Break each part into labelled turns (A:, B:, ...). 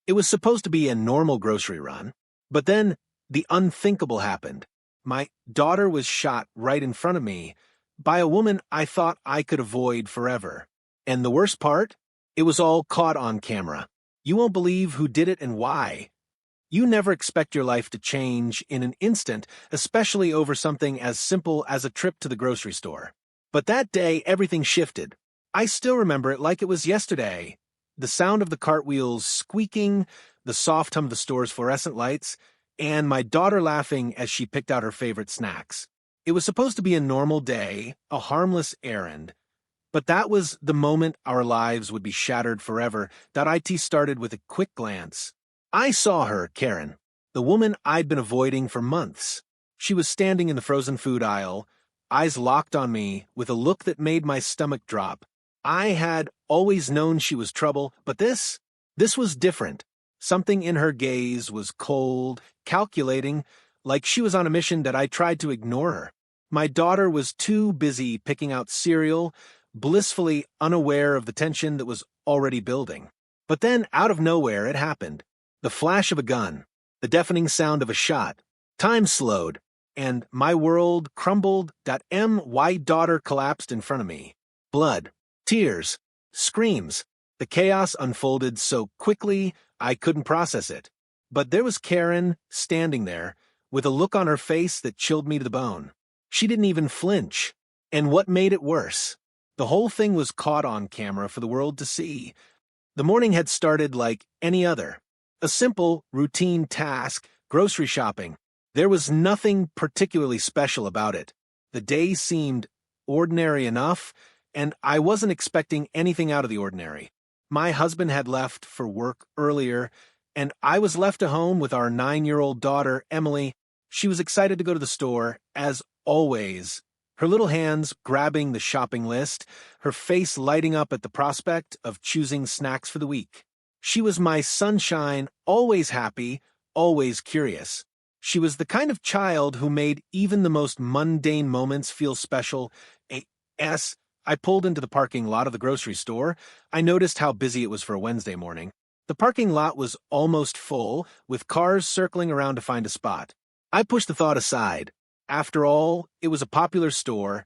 A: It was supposed to be a normal grocery run, but then the unthinkable happened. My daughter was shot right in front of me by a woman I thought I could avoid forever. And the worst part? It was all caught on camera. You won't believe who did it and why. You never expect your life to change in an instant, especially over something as simple as a trip to the grocery store. But that day, everything shifted. I still remember it like it was yesterday. The sound of the cartwheels squeaking, the soft hum of the store's fluorescent lights, and my daughter laughing as she picked out her favorite snacks. It was supposed to be a normal day, a harmless errand. But that was the moment our lives would be shattered forever. .it started with a quick glance. I saw her, Karen, the woman I'd been avoiding for months. She was standing in the frozen food aisle, eyes locked on me with a look that made my stomach drop. I had always known she was trouble, but this was different. Something in her gaze was cold, calculating, like she was on a mission that I tried to ignore her. My daughter was too busy picking out cereal, blissfully unaware of the tension that was already building. But then, out of nowhere, it happened. The flash of a gun, the deafening sound of a shot. Time slowed, and my world crumbled. My daughter collapsed in front of me. Blood, tears, screams. The chaos unfolded so quickly I couldn't process it. But there was Karen, standing there, with a look on her face that chilled me to the bone. She didn't even flinch. And what made it worse? The whole thing was caught on camera for the world to see. The morning had started like any other. A simple, routine task, grocery shopping. There was nothing particularly special about it. The day seemed ordinary enough, and I wasn't expecting anything out of the ordinary. My husband had left for work earlier, and I was left at home with our 9-year-old daughter, Emily. She was excited to go to the store, as always. Her little hands grabbing the shopping list, her face lighting up at the prospect of choosing snacks for the week. She was my sunshine, always happy, always curious. She was the kind of child who made even the most mundane moments feel special. As I pulled into the parking lot of the grocery store, I noticed how busy it was for a Wednesday morning. The parking lot was almost full, with cars circling around to find a spot. I pushed the thought aside. After all, it was a popular store,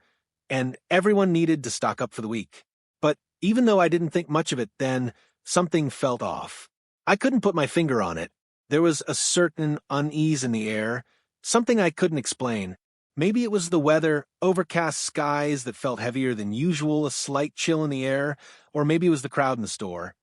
A: and everyone needed to stock up for the week. But even though I didn't think much of it then, something felt off. I couldn't put my finger on it. There was a certain unease in the air, something I couldn't explain. Maybe it was the weather, overcast skies that felt heavier than usual, a slight chill in the air, or maybe it was the crowd in the store.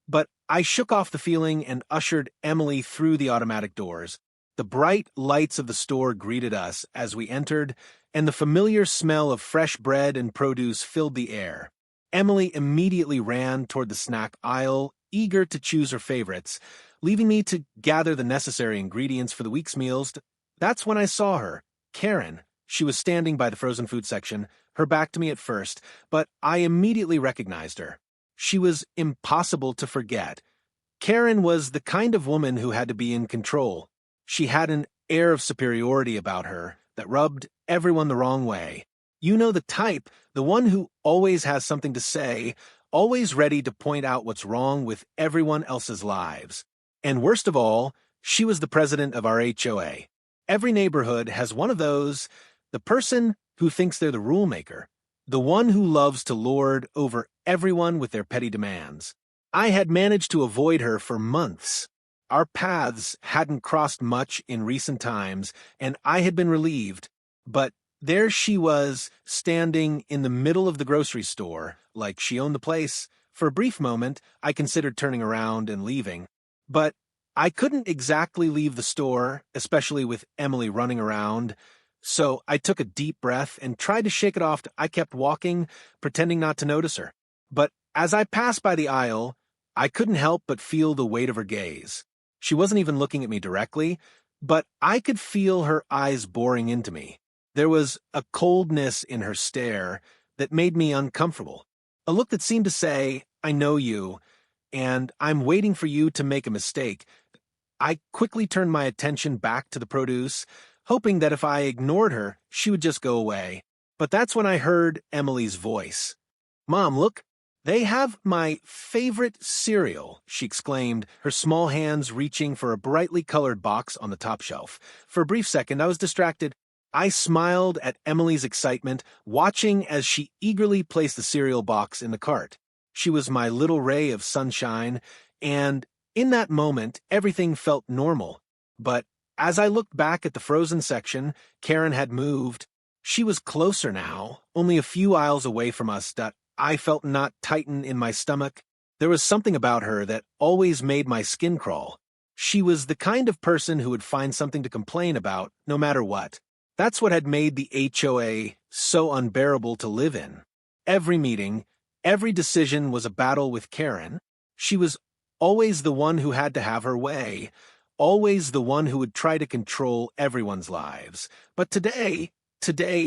A: But I shook off the feeling and ushered Emily through the automatic doors. The bright lights of the store greeted us as we entered, and the familiar smell of fresh bread and produce filled the air. Emily immediately ran toward the snack aisle, eager to choose her favorites, leaving me to gather the necessary ingredients for the week's meals. That's when I saw her, Karen. She was standing by the frozen food section, her back to me at first, but I immediately recognized her. She was impossible to forget. Karen was the kind of woman who had to be in control. She had an air of superiority about her that rubbed everyone the wrong way. You know the type, the one who always has something to say, always ready to point out what's wrong with everyone else's lives. And worst of all, she was the president of our HOA. Every neighborhood has one of those, the person who thinks they're the rule maker, the one who loves to lord over everyone with their petty demands. I had managed to avoid her for months. Our paths hadn't crossed much in recent times, and I had been relieved. But there she was, standing in the middle of the grocery store, like she owned the place. For a brief moment, I considered turning around and leaving. But I couldn't exactly leave the store, especially with Emily running around. So I took a deep breath and tried to shake it off. I kept walking, pretending not to notice her. But as I passed by the aisle, I couldn't help but feel the weight of her gaze. She wasn't even looking at me directly, but I could feel her eyes boring into me. There was a coldness in her stare that made me uncomfortable. A look that seemed to say, I know you, and I'm waiting for you to make a mistake. I quickly turned my attention back to the produce, hoping that if I ignored her, she would just go away. But that's when I heard Emily's voice. Mom, look, They have my favorite cereal, she exclaimed, her small hands reaching for a brightly colored box on the top shelf. For a brief second, I was distracted. I smiled at Emily's excitement, watching as she eagerly placed the cereal box in the cart. She was my little ray of sunshine, and in that moment, everything felt normal. But as I looked back at the frozen section, Karen had moved. She was closer now, only a few aisles away from us. I felt not tighten in my stomach. There was something about her that always made my skin crawl. She was the kind of person who would find something to complain about, no matter what. That's what had made the HOA so unbearable to live in. Every meeting, every decision was a battle with Karen. She was always the one who had to have her way, always the one who would try to control everyone's lives. But today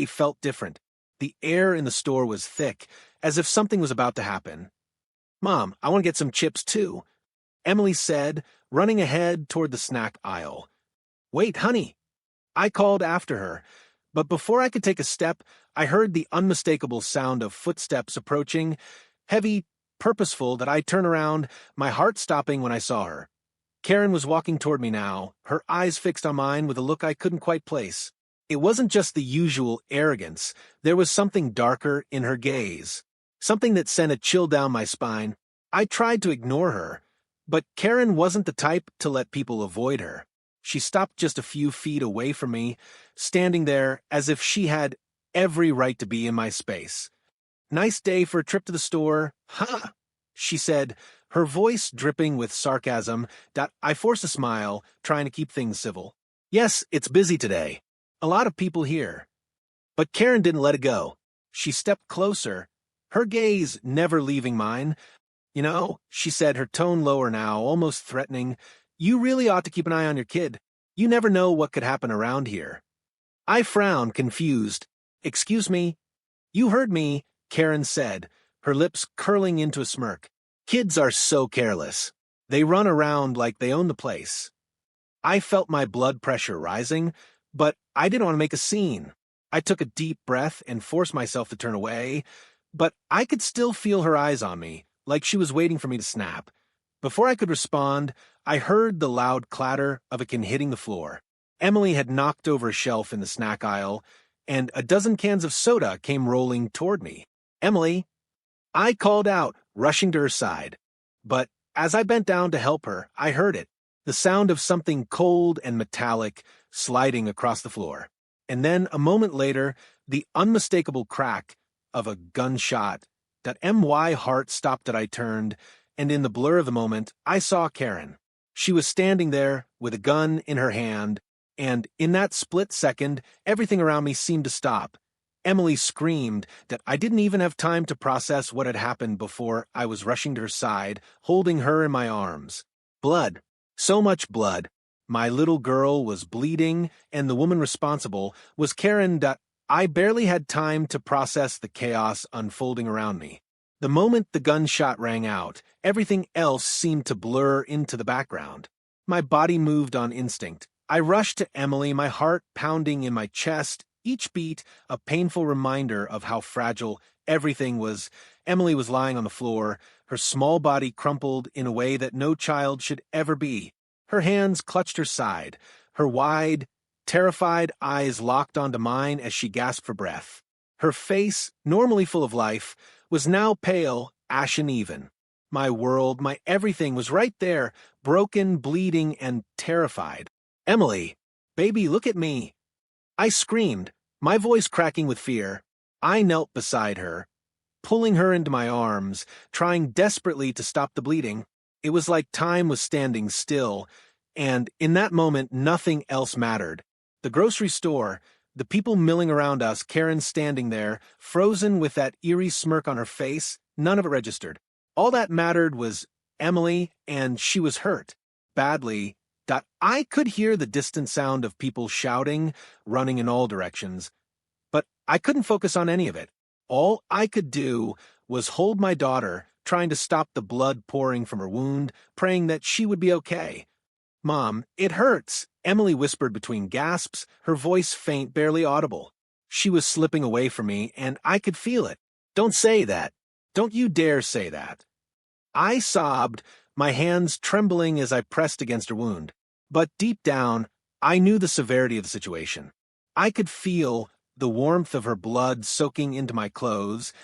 A: felt different. The air in the store was thick, as if something was about to happen. "Mom, I want to get some chips too," Emily said, running ahead toward the snack aisle. "Wait, honey," I called after her, but before I could take a step, I heard the unmistakable sound of footsteps approaching, heavy, purposeful, that I turned around, my heart stopping when I saw her. Karen was walking toward me now, her eyes fixed on mine with a look I couldn't quite place. It wasn't just the usual arrogance. There was something darker in her gaze, something that sent a chill down my spine. I tried to ignore her, but Karen wasn't the type to let people avoid her. She stopped just a few feet away from me, standing there as if she had every right to be in my space. "Nice day for a trip to the store, huh?" she said, her voice dripping with sarcasm. I forced a smile, trying to keep things civil. "Yes, it's busy today. A lot of people here." But Karen didn't let it go. She stepped closer, her gaze never leaving mine. "You know," she said, her tone lower now, almost threatening, "you really ought to keep an eye on your kid. You never know what could happen around here." I frowned, confused. "Excuse me?" "You heard me," Karen said, her lips curling into a smirk. "Kids are so careless. They run around like they own the place." I felt my blood pressure rising, but I didn't want to make a scene. I took a deep breath and forced myself to turn away, but I could still feel her eyes on me, like she was waiting for me to snap. Before I could respond, I heard the loud clatter of a can hitting the floor. Emily had knocked over a shelf in the snack aisle, and a dozen cans of soda came rolling toward me. "Emily!" I called out, rushing to her side. But as I bent down to help her, I heard it, the sound of something cold and metallic sliding across the floor. And then, a moment later, the unmistakable crack of a gunshot. That my heart stopped as I turned, and in the blur of the moment, I saw Karen. She was standing there with a gun in her hand, and in that split second, everything around me seemed to stop. Emily screamed that I didn't even have time to process what had happened before I was rushing to her side, holding her in my arms. Blood. So much blood. My little girl was bleeding, and the woman responsible was Karen. I barely had time to process the chaos unfolding around me. The moment the gunshot rang out, everything else seemed to blur into the background. My body moved on instinct. I rushed to Emily, my heart pounding in my chest, each beat a painful reminder of how fragile everything was. Emily was lying on the floor, her small body crumpled in a way that no child should ever be. Her hands clutched her side, her wide, terrified eyes locked onto mine as she gasped for breath. Her face, normally full of life, was now pale, ashen even. My world, my everything was right there, broken, bleeding, and terrified. "Emily, baby, look at me." I screamed, my voice cracking with fear. I knelt beside her, pulling her into my arms, trying desperately to stop the bleeding. It was like time was standing still, and in that moment nothing else mattered. The grocery store, the people milling around us, Karen standing there, frozen with that eerie smirk on her face, none of it registered. All that mattered was Emily, and she was hurt. Badly. I could hear the distant sound of people shouting, running in all directions. But I couldn't focus on any of it. All I could do was hold my daughter, trying to stop the blood pouring from her wound, praying that she would be okay. "Mom, it hurts," Emily whispered between gasps, her voice faint, barely audible. She was slipping away from me, and I could feel it. "Don't say that." Don't you dare say that. I sobbed, my hands trembling as I pressed against her wound. But deep down, I knew the severity of the situation. I could feel the warmth of her blood soaking into my clothes,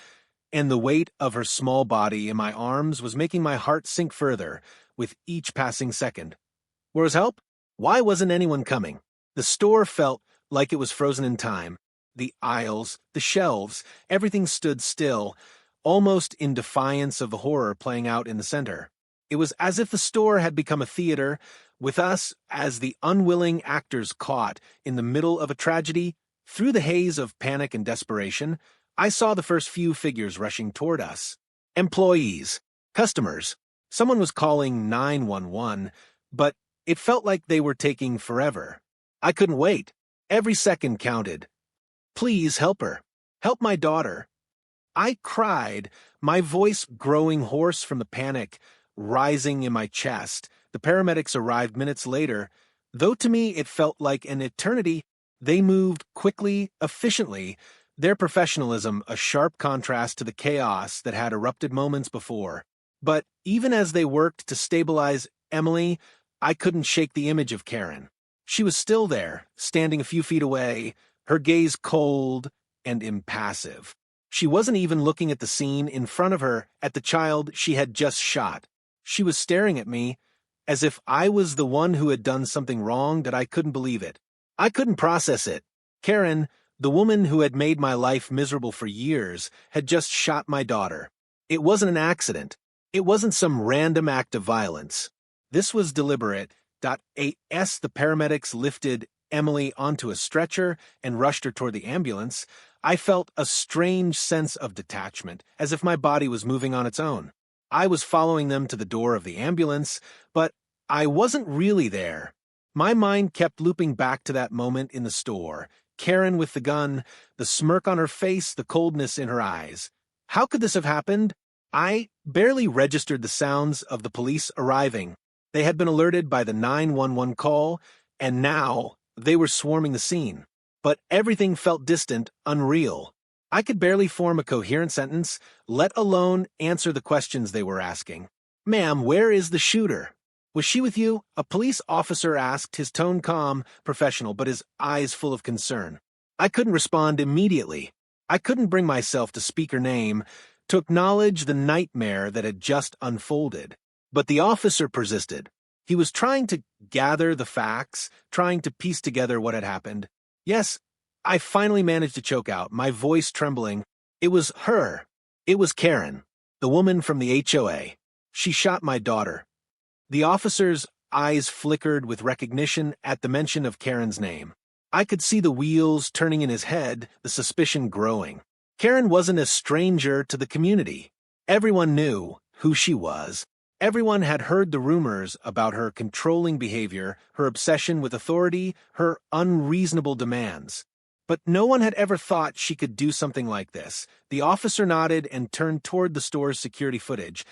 A: and the weight of her small body in my arms was making my heart sink further with each passing second. Where was help? Why wasn't anyone coming? The store felt like it was frozen in time. The aisles, the shelves, everything stood still, almost in defiance of the horror playing out in the center. It was as if the store had become a theater, with us as the unwilling actors caught in the middle of a tragedy. Through the haze of panic and desperation, I saw the first few figures rushing toward us. Employees, customers. Someone was calling 911, but it felt like they were taking forever. I couldn't wait. Every second counted. Please help her. Help my daughter. I cried, my voice growing hoarse from the panic, rising in my chest. The paramedics arrived minutes later. Though to me it felt like an eternity, they moved quickly, efficiently, their professionalism a sharp contrast to the chaos that had erupted moments before. But even as they worked to stabilize Emily, I couldn't shake the image of Karen. She was still there, standing a few feet away, her gaze cold and impassive. She wasn't even looking at the scene in front of her, at the child she had just shot. She was staring at me, as if I was the one who had done something wrong that I couldn't believe it. I couldn't process it. Karen, the woman who had made my life miserable for years, had just shot my daughter. It wasn't an accident. It wasn't some random act of violence. This was deliberate. The paramedics lifted Emily onto a stretcher and rushed her toward the ambulance. I felt a strange sense of detachment, as if my body was moving on its own. I was following them to the door of the ambulance, but I wasn't really there. My mind kept looping back to that moment in the store. Karen with the gun, the smirk on her face, the coldness in her eyes. How could this have happened? I barely registered the sounds of the police arriving. They had been alerted by the 911 call, and now they were swarming the scene. But everything felt distant, unreal. I could barely form a coherent sentence, let alone answer the questions they were asking. Ma'am, where is the shooter? Was she with you? A police officer asked, his tone calm, professional, but his eyes full of concern. I couldn't respond immediately. I couldn't bring myself to speak her name, to acknowledge the nightmare that had just unfolded. But the officer persisted. He was trying to gather the facts, trying to piece together what had happened. Yes, I finally managed to choke out, my voice trembling. It was her. It was Karen, the woman from the HOA. She shot my daughter. The officer's eyes flickered with recognition at the mention of Karen's name. I could see the wheels turning in his head, the suspicion growing. Karen wasn't a stranger to the community. Everyone knew who she was. Everyone had heard the rumors about her controlling behavior, her obsession with authority, her unreasonable demands. But no one had ever thought she could do something like this. The officer nodded and turned toward the store's security footage.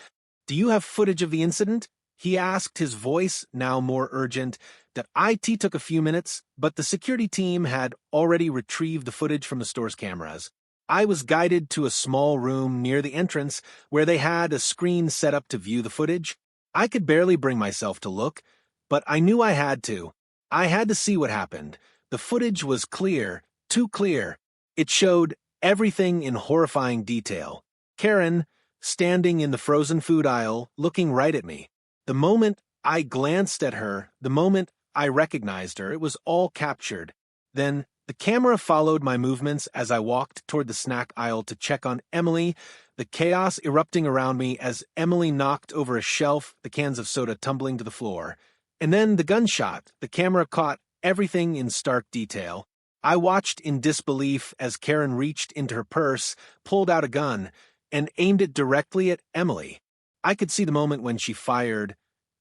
A: Do you have footage of the incident? He asked, his voice now more urgent. That IT took a few minutes, but the security team had already retrieved the footage from the store's cameras. I was guided to a small room near the entrance where they had a screen set up to view the footage. I could barely bring myself to look, but I knew I had to. I had to see what happened. The footage was clear, too clear. It showed everything in horrifying detail. Karen, standing in the frozen food aisle, looking right at me. The moment I glanced at her, the moment I recognized her, it was all captured. Then the camera followed my movements as I walked toward the snack aisle to check on Emily, the chaos erupting around me as Emily knocked over a shelf, the cans of soda tumbling to the floor. And then the gunshot. The camera caught everything in stark detail. I watched in disbelief as Karen reached into her purse, pulled out a gun, and aimed it directly at Emily. I could see the moment when she fired,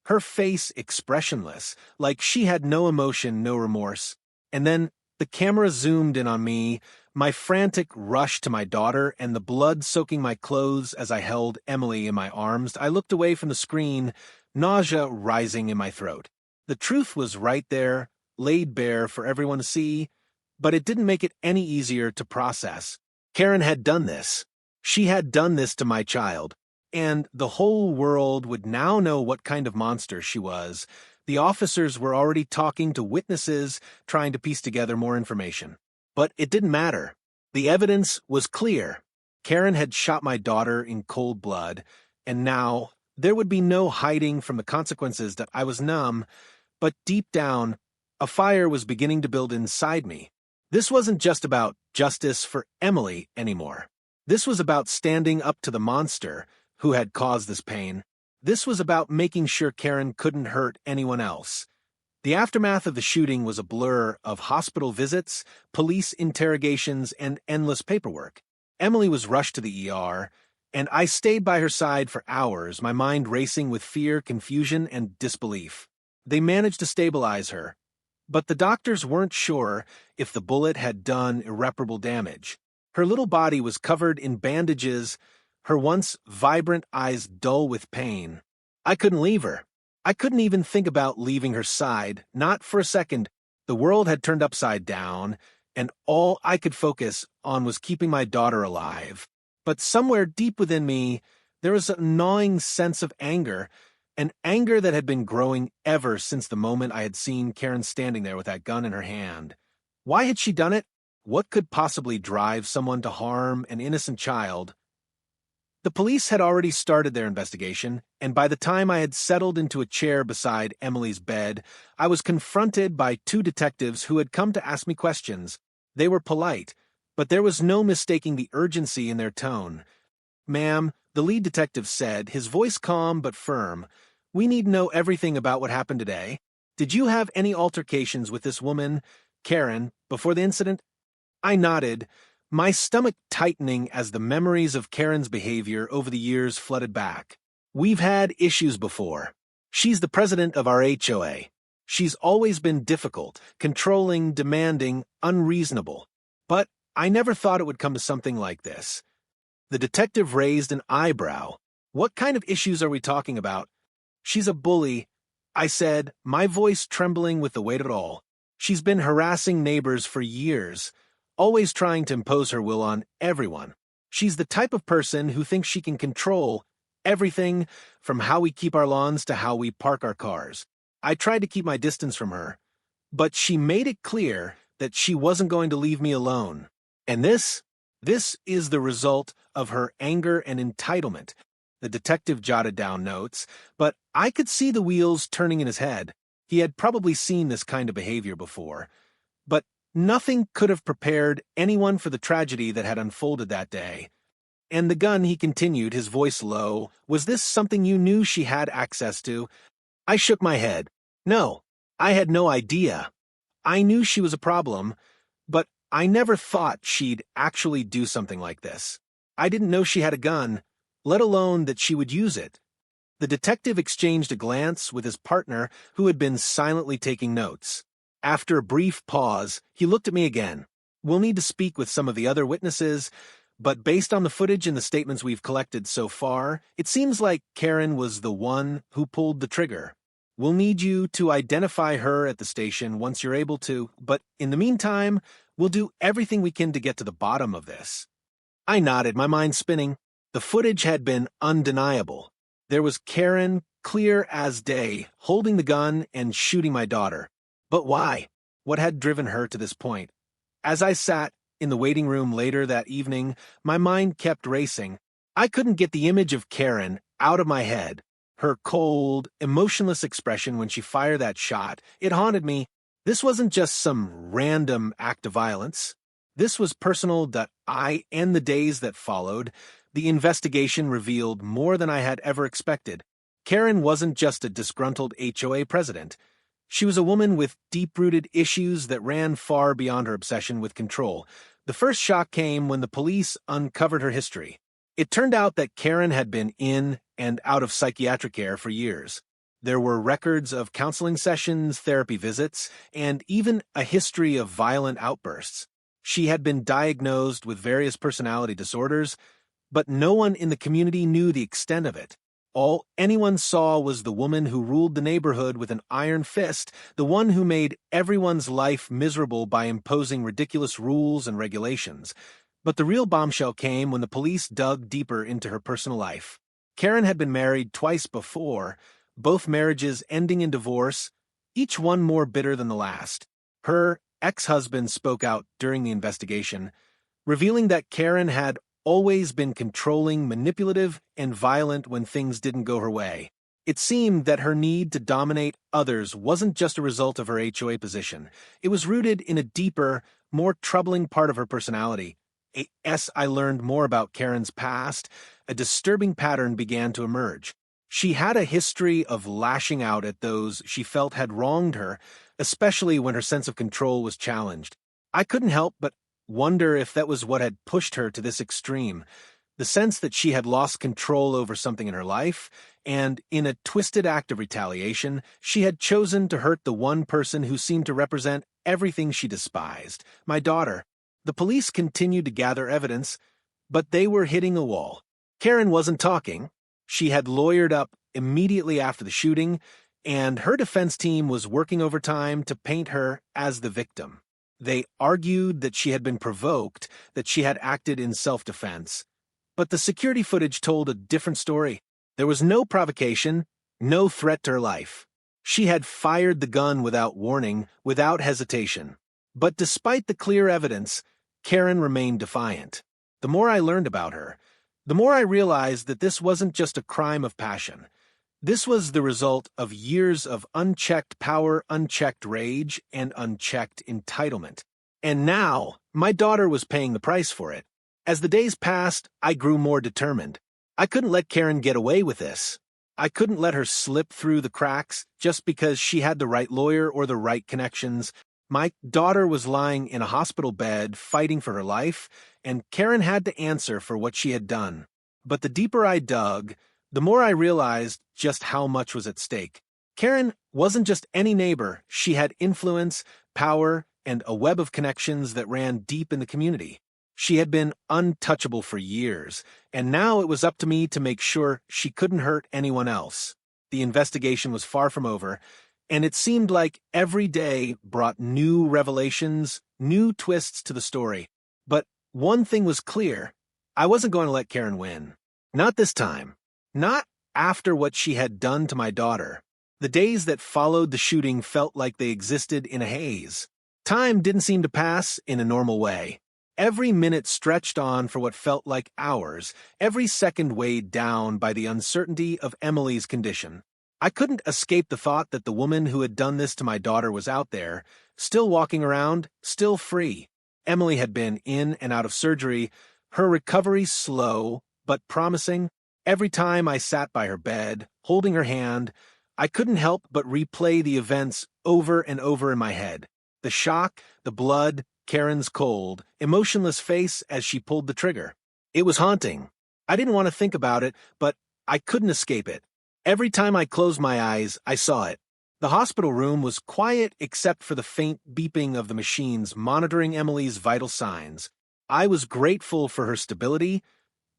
A: her face expressionless, like she had no emotion, no remorse. And then the camera zoomed in on me, my frantic rush to my daughter, and the blood soaking my clothes as I held Emily in my arms. I looked away from the screen, nausea rising in my throat. The truth was right there, laid bare for everyone to see, but it didn't make it any easier to process. Karen had done this. She had done this to my child, and the whole world would now know what kind of monster she was. The officers were already talking to witnesses, trying to piece together more information. But it didn't matter. The evidence was clear. Karen had shot my daughter in cold blood, and now there would be no hiding from the consequences that I was numb, but deep down, a fire was beginning to build inside me. This wasn't just about justice for Emily anymore. This was about standing up to the monster who had caused this pain. This was about making sure Karen couldn't hurt anyone else. The aftermath of the shooting was a blur of hospital visits, police interrogations, and endless paperwork. Emily was rushed to the ER, and I stayed by her side for hours, my mind racing with fear, confusion, and disbelief. They managed to stabilize her, but the doctors weren't sure if the bullet had done irreparable damage. Her little body was covered in bandages, her once vibrant eyes dull with pain. I couldn't leave her. I couldn't even think about leaving her side, not for a second. The world had turned upside down, and all I could focus on was keeping my daughter alive. But somewhere deep within me, there was a gnawing sense of anger, an anger that had been growing ever since the moment I had seen Karen standing there with that gun in her hand. Why had she done it? What could possibly drive someone to harm an innocent child? The police had already started their investigation, and by the time I had settled into a chair beside Emily's bed, I was confronted by two detectives who had come to ask me questions. They were polite, but there was no mistaking the urgency in their tone. "Ma'am," the lead detective said, his voice calm but firm, "we need to know everything about what happened today. Did you have any altercations with this woman, Karen, before the incident?" I nodded, my stomach tightening as the memories of Karen's behavior over the years flooded back. "We've had issues before. She's the president of our HOA. She's always been difficult, controlling, demanding, unreasonable. But I never thought it would come to something like this." The detective raised an eyebrow. "What kind of issues are we talking about?" "She's a bully," I said, my voice trembling with the weight of it all. "She's been harassing neighbors for years, always trying to impose her will on everyone. She's the type of person who thinks she can control everything from how we keep our lawns to how we park our cars. I tried to keep my distance from her, but she made it clear that she wasn't going to leave me alone. And this is the result of her anger and entitlement." The detective jotted down notes, but I could see the wheels turning in his head. He had probably seen this kind of behavior before. But nothing could have prepared anyone for the tragedy that had unfolded that day. "And the gun," he continued, his voice low, "was this something you knew she had access to?" I shook my head. "No, I had no idea. I knew she was a problem, but I never thought she'd actually do something like this. I didn't know she had a gun, let alone that she would use it." The detective exchanged a glance with his partner, who had been silently taking notes. After a brief pause, he looked at me again. "We'll need to speak with some of the other witnesses, but based on the footage and the statements we've collected so far, it seems like Karen was the one who pulled the trigger. We'll need you to identify her at the station once you're able to, but in the meantime, we'll do everything we can to get to the bottom of this." I nodded, my mind spinning. The footage had been undeniable. There was Karen, clear as day, holding the gun and shooting my daughter. But why? What had driven her to this point? As I sat in the waiting room later that evening, my mind kept racing. I couldn't get the image of Karen out of my head. Her cold, emotionless expression when she fired that shot, it haunted me. This wasn't just some random act of violence. This was personal that and the days that followed, the investigation revealed more than I had ever expected. Karen wasn't just a disgruntled HOA president. She was a woman with deep-rooted issues that ran far beyond her obsession with control. The first shock came when the police uncovered her history. It turned out that Karen had been in and out of psychiatric care for years. There were records of counseling sessions, therapy visits, and even a history of violent outbursts. She had been diagnosed with various personality disorders, but no one in the community knew the extent of it. All anyone saw was the woman who ruled the neighborhood with an iron fist, the one who made everyone's life miserable by imposing ridiculous rules and regulations. But the real bombshell came when the police dug deeper into her personal life. Karen had been married twice before, both marriages ending in divorce, each one more bitter than the last. Her ex-husband spoke out during the investigation, revealing that Karen had always been controlling, manipulative, and violent when things didn't go her way. It seemed that her need to dominate others wasn't just a result of her HOA position. It was rooted in a deeper, more troubling part of her personality. As I learned more about Karen's past, a disturbing pattern began to emerge. She had a history of lashing out at those she felt had wronged her, especially when her sense of control was challenged. I couldn't help but wonder if that was what had pushed her to this extreme. The sense that she had lost control over something in her life, and in a twisted act of retaliation, she had chosen to hurt the one person who seemed to represent everything she despised, my daughter. The police continued to gather evidence, but they were hitting a wall. Karen wasn't talking. She had lawyered up immediately after the shooting, and her defense team was working overtime to paint her as the victim. They argued that she had been provoked, that she had acted in self-defense. But the security footage told a different story. There was no provocation, no threat to her life. She had fired the gun without warning, without hesitation. But despite the clear evidence, Karen remained defiant. The more I learned about her, the more I realized that this wasn't just a crime of passion. This was the result of years of unchecked power, unchecked rage, and unchecked entitlement. And now, my daughter was paying the price for it. As the days passed, I grew more determined. I couldn't let Karen get away with this. I couldn't let her slip through the cracks just because she had the right lawyer or the right connections. My daughter was lying in a hospital bed fighting for her life, and Karen had to answer for what she had done. But the deeper I dug, the more I realized just how much was at stake. Karen wasn't just any neighbor. She had influence, power, and a web of connections that ran deep in the community. She had been untouchable for years, and now it was up to me to make sure she couldn't hurt anyone else. The investigation was far from over, and it seemed like every day brought new revelations, new twists to the story. But one thing was clear. I wasn't going to let Karen win. Not this time. Not after what she had done to my daughter. The days that followed the shooting felt like they existed in a haze. Time didn't seem to pass in a normal way. Every minute stretched on for what felt like hours, every second weighed down by the uncertainty of Emily's condition. I couldn't escape the thought that the woman who had done this to my daughter was out there, still walking around, still free. Emily had been in and out of surgery, her recovery slow but promising. Every time I sat by her bed, holding her hand, I couldn't help but replay the events over and over in my head. The shock, the blood, Karen's cold, emotionless face as she pulled the trigger. It was haunting. I didn't want to think about it, but I couldn't escape it. Every time I closed my eyes, I saw it. The hospital room was quiet except for the faint beeping of the machines monitoring Emily's vital signs. I was grateful for her stability,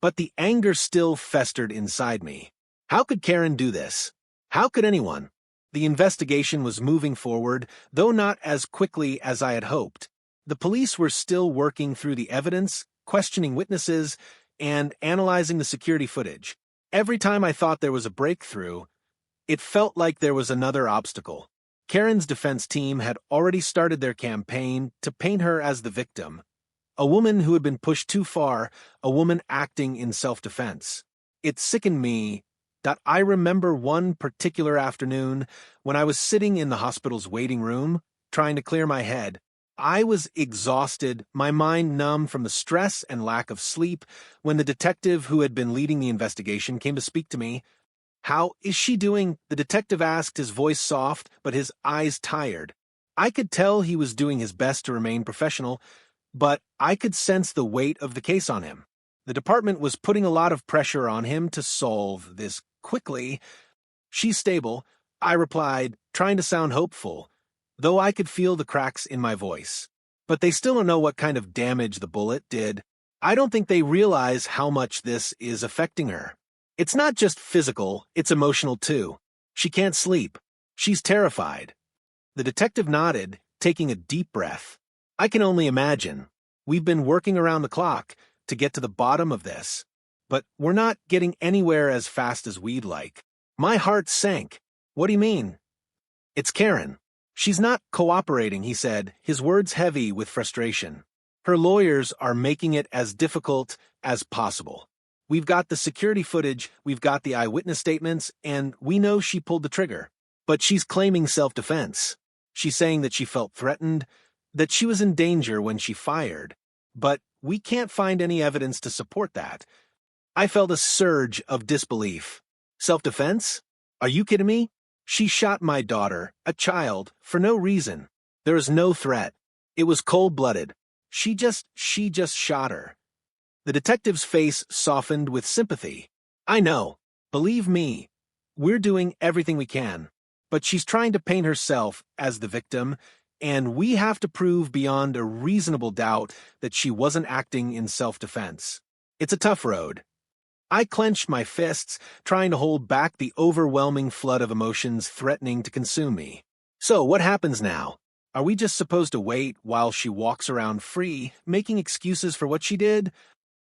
A: but the anger still festered inside me. How could Karen do this? How could anyone? The investigation was moving forward, though not as quickly as I had hoped. The police were still working through the evidence, questioning witnesses, and analyzing the security footage. Every time I thought there was a breakthrough, it felt like there was another obstacle. Karen's defense team had already started their campaign to paint her as the victim, a woman who had been pushed too far, a woman acting in self-defense. It sickened me that I remember one particular afternoon when I was sitting in the hospital's waiting room, trying to clear my head. I was exhausted, my mind numb from the stress and lack of sleep, when the detective who had been leading the investigation came to speak to me. "How is she doing?" the detective asked, his voice soft, but his eyes tired. I could tell he was doing his best to remain professional, but I could sense the weight of the case on him. The department was putting a lot of pressure on him to solve this quickly. "She's stable," I replied, trying to sound hopeful, though I could feel the cracks in my voice. "But they still don't know what kind of damage the bullet did. I don't think they realize how much this is affecting her. It's not just physical, it's emotional too. She can't sleep. She's terrified." The detective nodded, taking a deep breath. "I can only imagine." We've been working around the clock to get to the bottom of this, but we're not getting anywhere as fast as we'd like. My heart sank. What do you mean? It's Karen. She's not cooperating, he said, his words heavy with frustration. Her lawyers are making it as difficult as possible. We've got the security footage, we've got the eyewitness statements, and we know she pulled the trigger. But she's claiming self-defense. She's saying that she felt threatened, that she was in danger when she fired. But we can't find any evidence to support that. I felt a surge of disbelief. Self-defense? Are you kidding me? She shot my daughter, a child, for no reason. There is no threat. It was cold-blooded. She just shot her. The detective's face softened with sympathy. I know. Believe me. We're doing everything we can. But she's trying to paint herself as the victim, and we have to prove beyond a reasonable doubt that she wasn't acting in self-defense. It's a tough road. I clenched my fists, trying to hold back the overwhelming flood of emotions threatening to consume me. So, what happens now? Are we just supposed to wait while she walks around free, making excuses for what she did?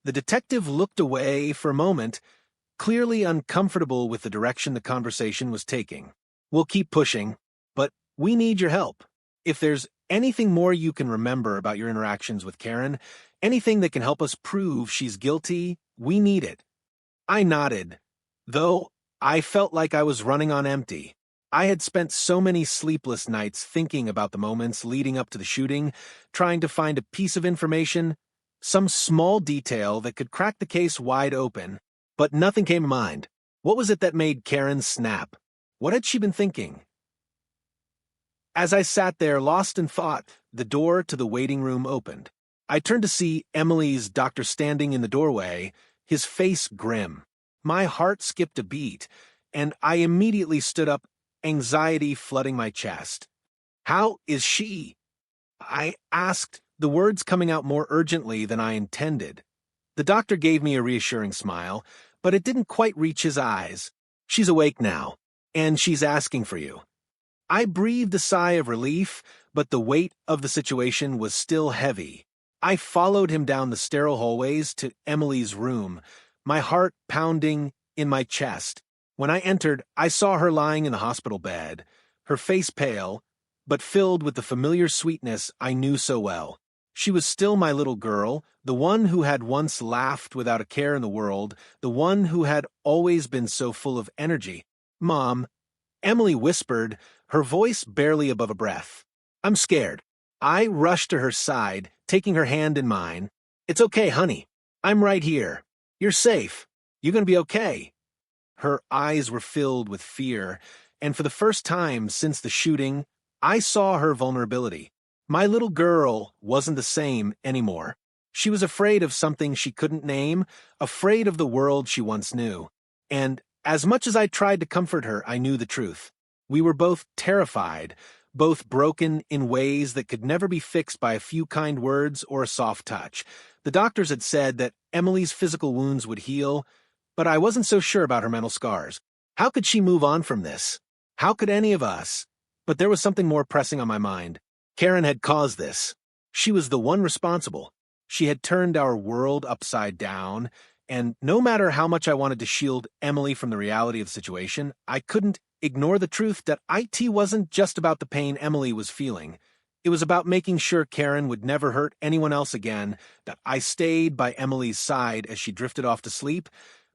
A: The detective looked away for a moment, clearly uncomfortable with the direction the conversation was taking. We'll keep pushing, but we need your help. If there's anything more you can remember about your interactions with Karen, anything that can help us prove she's guilty, we need it. I nodded, though I felt like I was running on empty. I had spent so many sleepless nights thinking about the moments leading up to the shooting, trying to find a piece of information, some small detail that could crack the case wide open, but nothing came to mind. What was it that made Karen snap? What had she been thinking? As I sat there lost in thought, the door to the waiting room opened. I turned to see Emily's doctor standing in the doorway, his face grim. My heart skipped a beat, and I immediately stood up, anxiety flooding my chest. How is she? I asked, the words coming out more urgently than I intended. The doctor gave me a reassuring smile, but it didn't quite reach his eyes. She's awake now, and she's asking for you. I breathed a sigh of relief, but the weight of the situation was still heavy. I followed him down the sterile hallways to Emily's room, my heart pounding in my chest. When I entered, I saw her lying in the hospital bed, her face pale, but filled with the familiar sweetness I knew so well. She was still my little girl, the one who had once laughed without a care in the world, the one who had always been so full of energy. "Mom," Emily whispered, her voice barely above a breath. "I'm scared." I rushed to her side, taking her hand in mine. "It's okay, honey. I'm right here. You're safe. You're going to be okay." Her eyes were filled with fear, and for the first time since the shooting, I saw her vulnerability. My little girl wasn't the same anymore. She was afraid of something she couldn't name, afraid of the world she once knew. And as much as I tried to comfort her, I knew the truth. We were both terrified, both broken in ways that could never be fixed by a few kind words or a soft touch. The doctors had said that Emily's physical wounds would heal, but I wasn't so sure about her mental scars. How could she move on from this? How could any of us? But there was something more pressing on my mind. Karen had caused this. She was the one responsible. She had turned our world upside down, and no matter how much I wanted to shield Emily from the reality of the situation, I couldn't ignore the truth that IT wasn't just about the pain Emily was feeling. It was about making sure Karen would never hurt anyone else again, that I stayed by Emily's side as she drifted off to sleep,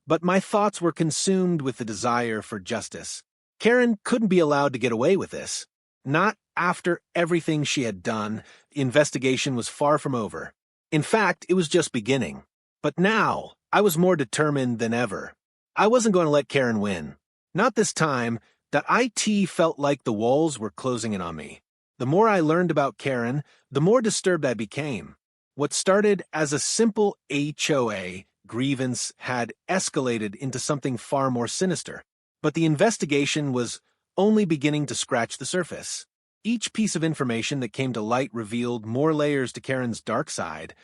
A: but my thoughts were consumed with the desire for justice. Karen couldn't be allowed to get away with this. Not after everything she had done. The investigation was far from over. In fact, it was just beginning. But now, I was more determined than ever. I wasn't going to let Karen win. Not this time. That IT felt like the walls were closing in on me. The more I learned about Karen, the more disturbed I became. What started as a simple HOA grievance had escalated into something far more sinister. But the investigation was only beginning to scratch the surface. Each piece of information that came to light revealed more layers to Karen's dark side,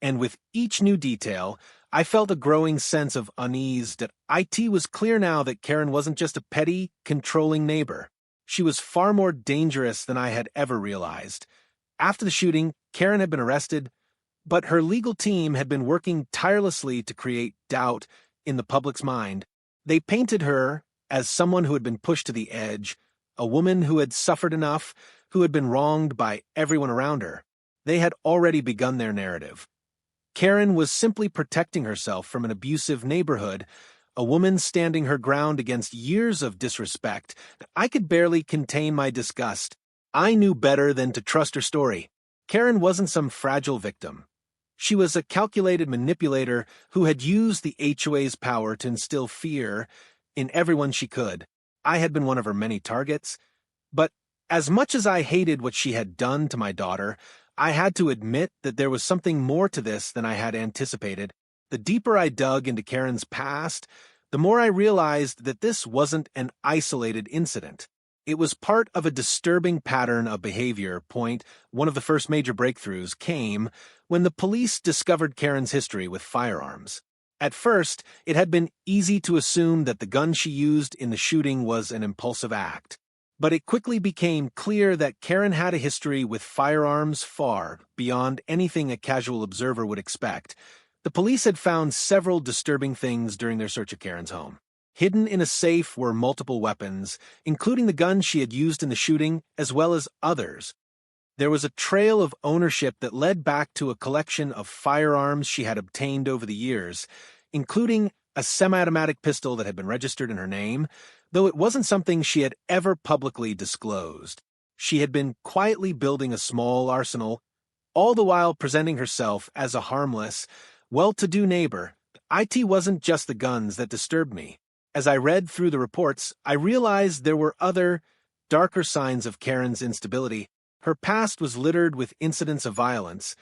A: and with each new detail, I felt a growing sense of unease that IT was clear now that Karen wasn't just a petty, controlling neighbor. She was far more dangerous than I had ever realized. After the shooting, Karen had been arrested, But her legal team had been working tirelessly to create doubt in the public's mind. They painted her as someone who had been pushed to the edge, a woman who had suffered enough, who had been wronged by everyone around her. They had already begun their narrative. Karen was simply protecting herself from an abusive neighborhood, a woman standing her ground against years of disrespect. I could barely contain my disgust. I knew better than to trust her story. Karen wasn't some fragile victim. She was a calculated manipulator who had used the HOA's power to instill fear in everyone she could. I had been one of her many targets, but as much as I hated what she had done to my daughter, I had to admit that there was something more to this than I had anticipated. The deeper I dug into Karen's past, the more I realized that this wasn't an isolated incident. It was part of a disturbing pattern of behavior. One of the first major breakthroughs came when the police discovered Karen's history with firearms. At first, it had been easy to assume that the gun she used in the shooting was an impulsive act. But it quickly became clear that Karen had a history with firearms far beyond anything a casual observer would expect. The police had found several disturbing things during their search of Karen's home. Hidden in a safe were multiple weapons, including the gun she had used in the shooting, as well as others. There was a trail of ownership that led back to a collection of firearms she had obtained over the years, including a semi-automatic pistol that had been registered in her name, though it wasn't something she had ever publicly disclosed. She had been quietly building a small arsenal, all the while presenting herself as a harmless, well-to-do neighbor. It wasn't just the guns that disturbed me. As I read through the reports, I realized there were other, darker signs of Karen's instability. Her past was littered with incidents of violence,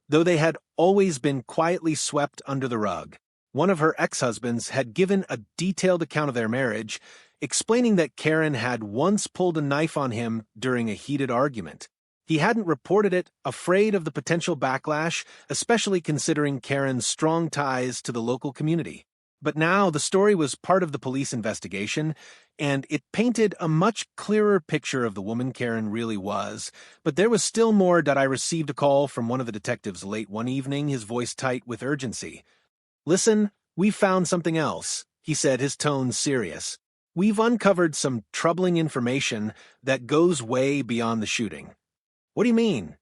A: though they had always been quietly swept under the rug. One of her ex-husbands had given a detailed account of their marriage, explaining that Karen had once pulled a knife on him during a heated argument. He hadn't reported it, afraid of the potential backlash, especially considering Karen's strong ties to the local community. But now the story was part of the police investigation, and it painted a much clearer picture of the woman Karen really was. But there was still more. I received a call from one of the detectives late one evening, his voice tight with urgency. "Listen, we found something else," he said, his tone serious. "We've uncovered some troubling information that goes way beyond the shooting." "What do you mean?"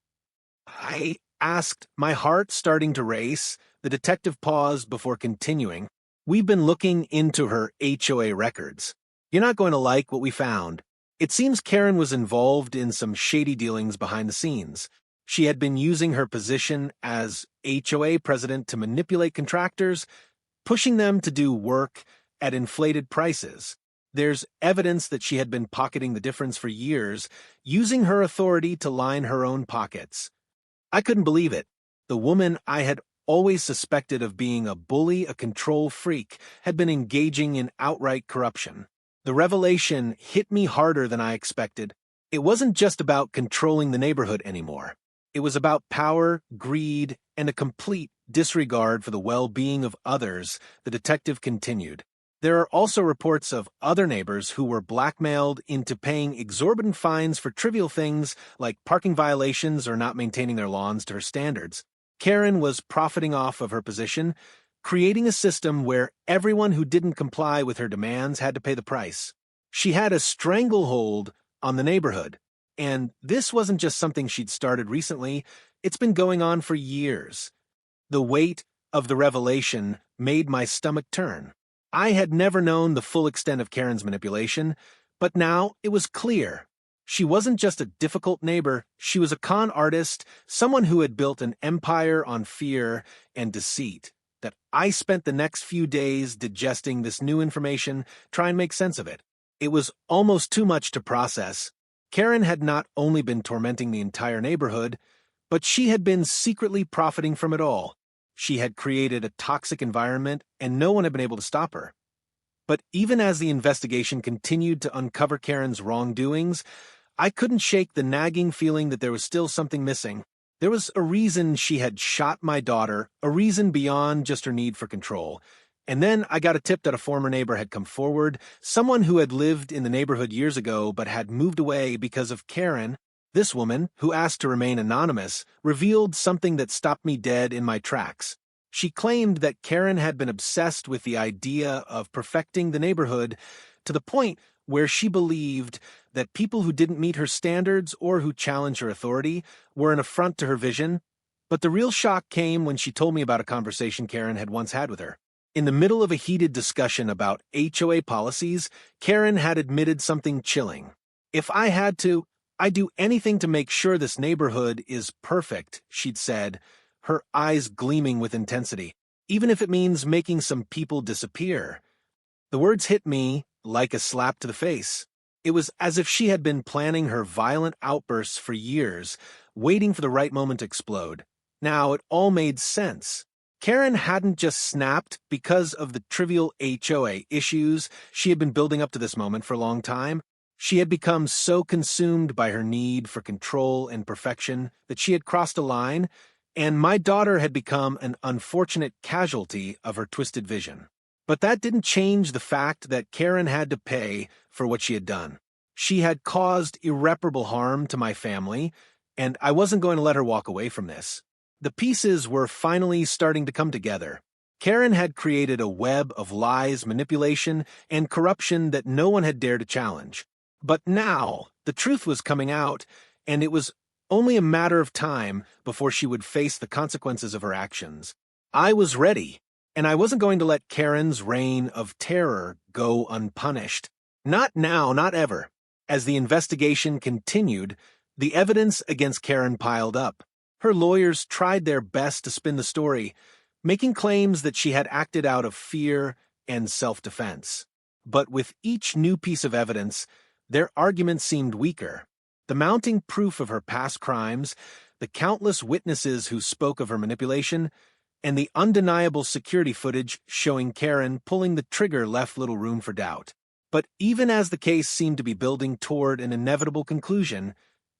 A: I asked, my heart starting to race. The detective paused before continuing. "We've been looking into her HOA records. You're not going to like what we found. It seems Karen was involved in some shady dealings behind the scenes. She had been using her position as HOA president to manipulate contractors, pushing them to do work at inflated prices. There's evidence that she had been pocketing the difference for years, using her authority to line her own pockets." I couldn't believe it. The woman I had always suspected of being a bully, a control freak, had been engaging in outright corruption. The revelation hit me harder than I expected. It wasn't just about controlling the neighborhood anymore. It was about power, greed, and a complete disregard for the well-being of others, the detective continued. There are also reports of other neighbors who were blackmailed into paying exorbitant fines for trivial things like parking violations or not maintaining their lawns to her standards. Karen was profiting off of her position, creating a system where everyone who didn't comply with her demands had to pay the price. She had a stranglehold on the neighborhood, and this wasn't just something she'd started recently. It's been going on for years. The weight of the revelation made my stomach turn. I had never known the full extent of Karen's manipulation, but now it was clear. She wasn't just a difficult neighbor, she was a con artist, someone who had built an empire on fear and deceit. That I spent the next few days digesting this new information, trying to make sense of it. It was almost too much to process. Karen had not only been tormenting the entire neighborhood, but she had been secretly profiting from it all. She had created a toxic environment, and no one had been able to stop her. But even as the investigation continued to uncover Karen's wrongdoings, I couldn't shake the nagging feeling that there was still something missing. There was a reason she had shot my daughter, a reason beyond just her need for control. And then I got a tip that a former neighbor had come forward, someone who had lived in the neighborhood years ago but had moved away because of Karen. This woman, who asked to remain anonymous, revealed something that stopped me dead in my tracks. She claimed that Karen had been obsessed with the idea of perfecting the neighborhood to the point where she believed that people who didn't meet her standards or who challenged her authority were an affront to her vision. But the real shock came when she told me about a conversation Karen had once had with her. In the middle of a heated discussion about HOA policies, Karen had admitted something chilling. "If I had to, I'd do anything to make sure this neighborhood is perfect," she'd said, her eyes gleaming with intensity, "even if it means making some people disappear." The words hit me like a slap to the face. It was as if she had been planning her violent outbursts for years, waiting for the right moment to explode. Now it all made sense. Karen hadn't just snapped because of the trivial HOA issues she had been building up to this moment for a long time. She had become so consumed by her need for control and perfection that she had crossed a line, and my daughter had become an unfortunate casualty of her twisted vision. But that didn't change the fact that Karen had to pay for what she had done. She had caused irreparable harm to my family, and I wasn't going to let her walk away from this. The pieces were finally starting to come together. Karen had created a web of lies, manipulation, and corruption that no one had dared to challenge. But now, the truth was coming out, and it was only a matter of time before she would face the consequences of her actions. I was ready, and I wasn't going to let Karen's reign of terror go unpunished. Not now, not ever. As the investigation continued, the evidence against Karen piled up. Her lawyers tried their best to spin the story, making claims that she had acted out of fear and self-defense. But with each new piece of evidence, their arguments seemed weaker. The mounting proof of her past crimes, the countless witnesses who spoke of her manipulation, and the undeniable security footage showing Karen pulling the trigger left little room for doubt. But even as the case seemed to be building toward an inevitable conclusion,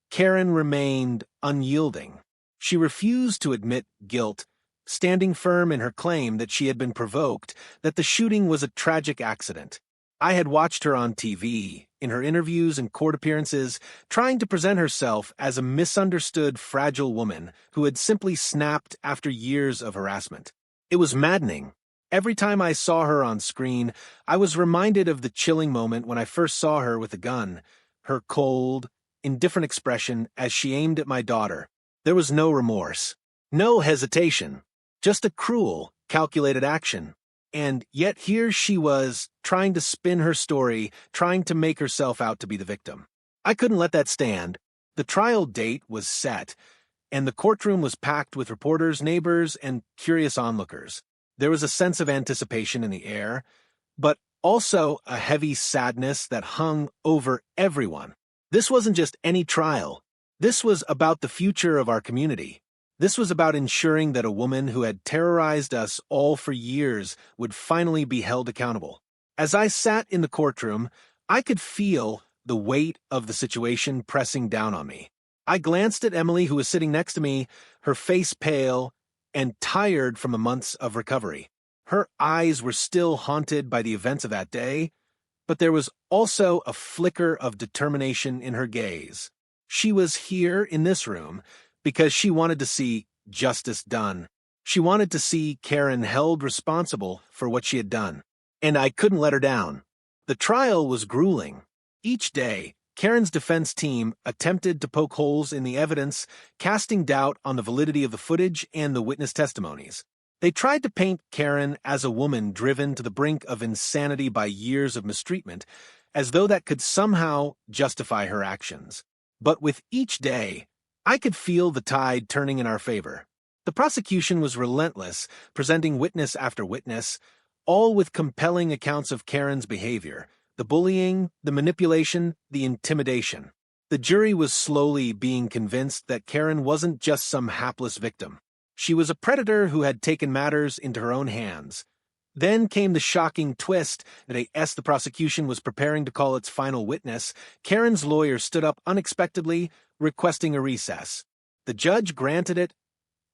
A: Karen remained unyielding. She refused to admit guilt, standing firm in her claim that she had been provoked, that the shooting was a tragic accident. I had watched her on TV, in her interviews and court appearances, trying to present herself as a misunderstood, fragile woman who had simply snapped after years of harassment. It was maddening. Every time I saw her on screen, I was reminded of the chilling moment when I first saw her with a gun, her cold, indifferent expression as she aimed at my daughter. There was no remorse, no hesitation, just a cruel, calculated action. And yet here she was, trying to spin her story, trying to make herself out to be the victim. I couldn't let that stand. The trial date was set, and the courtroom was packed with reporters, neighbors, and curious onlookers. There was a sense of anticipation in the air, but also a heavy sadness that hung over everyone. This wasn't just any trial. This was about the future of our community. This was about ensuring that a woman who had terrorized us all for years would finally be held accountable. As I sat in the courtroom, I could feel the weight of the situation pressing down on me. I glanced at Emily, who was sitting next to me, her face pale and tired from the months of recovery. Her eyes were still haunted by the events of that day, but there was also a flicker of determination in her gaze. She was here in this room because she wanted to see justice done. She wanted to see Karen held responsible for what she had done. And I couldn't let her down. The trial was grueling. Each day, Karen's defense team attempted to poke holes in the evidence, casting doubt on the validity of the footage and the witness testimonies. They tried to paint Karen as a woman driven to the brink of insanity by years of mistreatment, as though that could somehow justify her actions. But with each day, I could feel the tide turning in our favor. The prosecution was relentless, presenting witness after witness, all with compelling accounts of Karen's behavior, the bullying, the manipulation, the intimidation. The jury was slowly being convinced that Karen wasn't just some hapless victim. She was a predator who had taken matters into her own hands. Then came the shocking twist that as the prosecution was preparing to call its final witness, Karen's lawyer stood up unexpectedly, requesting a recess. The judge granted it,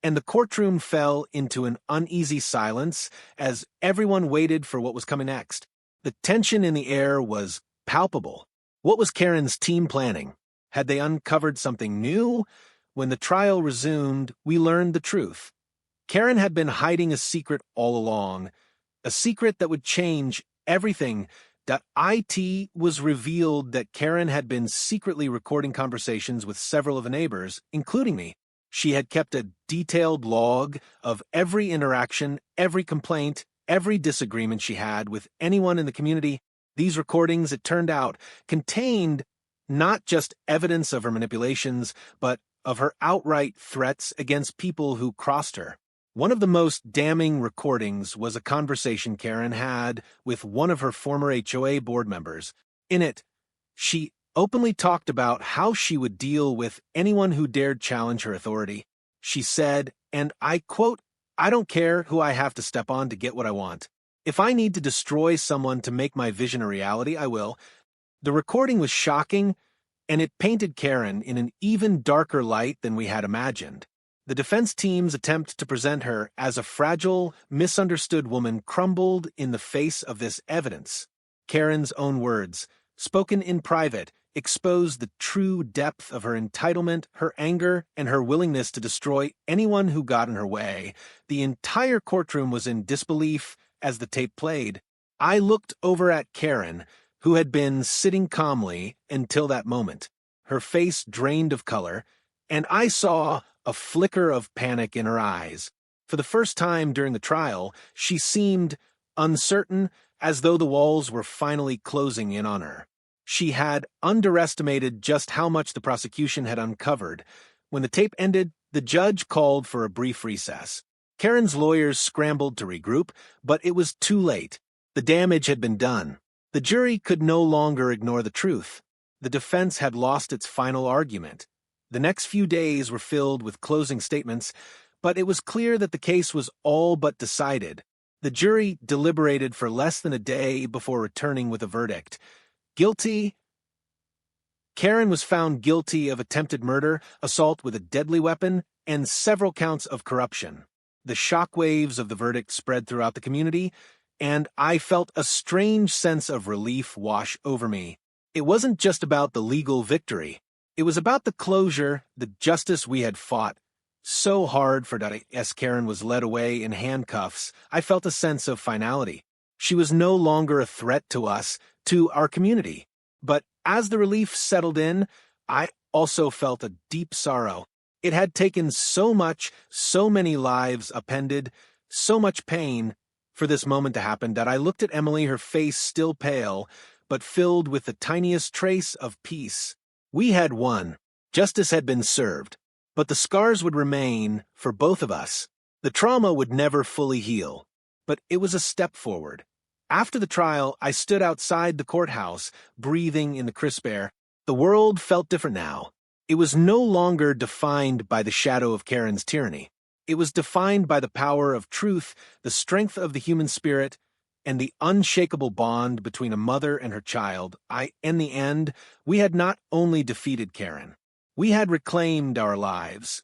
A: and the courtroom fell into an uneasy silence as everyone waited for what was coming next. The tension in the air was palpable. What was Karen's team planning? Had they uncovered something new? When the trial resumed, we learned the truth. Karen had been hiding a secret all along, a secret that would change everything. It was revealed that Karen had been secretly recording conversations with several of the neighbors, including me. She had kept a detailed log of every interaction, every complaint, every disagreement she had with anyone in the community. These recordings, it turned out, contained not just evidence of her manipulations, but of her outright threats against people who crossed her. One of the most damning recordings was a conversation Karen had with one of her former HOA board members. In it, she openly talked about how she would deal with anyone who dared challenge her authority. She said, and I quote, "I don't care who I have to step on to get what I want. If I need to destroy someone to make my vision a reality, I will." The recording was shocking, and it painted Karen in an even darker light than we had imagined. The defense team's attempt to present her as a fragile, misunderstood woman crumbled in the face of this evidence. Karen's own words, spoken in private, exposed the true depth of her entitlement, her anger, and her willingness to destroy anyone who got in her way. The entire courtroom was in disbelief as the tape played. I looked over at Karen, who had been sitting calmly until that moment, her face drained of color, and I saw a flicker of panic in her eyes. For the first time during the trial, she seemed uncertain, as though the walls were finally closing in on her. She had underestimated just how much the prosecution had uncovered. When the tape ended, the judge called for a brief recess. Karen's lawyers scrambled to regroup, but it was too late. The damage had been done. The jury could no longer ignore the truth. The defense had lost its final argument. The next few days were filled with closing statements, but it was clear that the case was all but decided. The jury deliberated for less than a day before returning with a verdict. Guilty. Karen was found guilty of attempted murder, assault with a deadly weapon, and several counts of corruption. The shockwaves of the verdict spread throughout the community, and I felt a strange sense of relief wash over me. It wasn't just about the legal victory. It was about the closure, the justice we had fought so hard for. As Karen was led away in handcuffs, I felt a sense of finality. She was no longer a threat to us, to our community. But as the relief settled in, I also felt a deep sorrow. It had taken so much, so many lives upended, so much pain for this moment to happen that I looked at Emily, her face still pale, but filled with the tiniest trace of peace. We had won. Justice had been served. But the scars would remain for both of us. The trauma would never fully heal. But it was a step forward. After the trial, I stood outside the courthouse, breathing in the crisp air. The world felt different now. It was no longer defined by the shadow of Karen's tyranny. It was defined by the power of truth, the strength of the human spirit, and the unshakable bond between a mother and her child. In the end, we had not only defeated Karen, we had reclaimed our lives.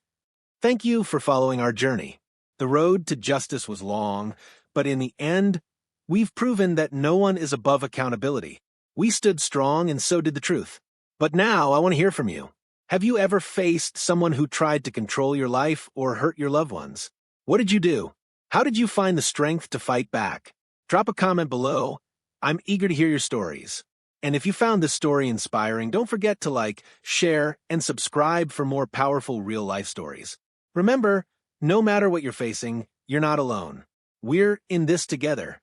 A: Thank you for following our journey. The road to justice was long, but in the end, we've proven that no one is above accountability. We stood strong, and so did the truth. But now, I want to hear from you. Have you ever faced someone who tried to control your life or hurt your loved ones? What did you do? How did you find the strength to fight back? Drop a comment below. I'm eager to hear your stories. And if you found this story inspiring, don't forget to like, share, and subscribe for more powerful real-life stories. Remember, no matter what you're facing, you're not alone. We're in this together.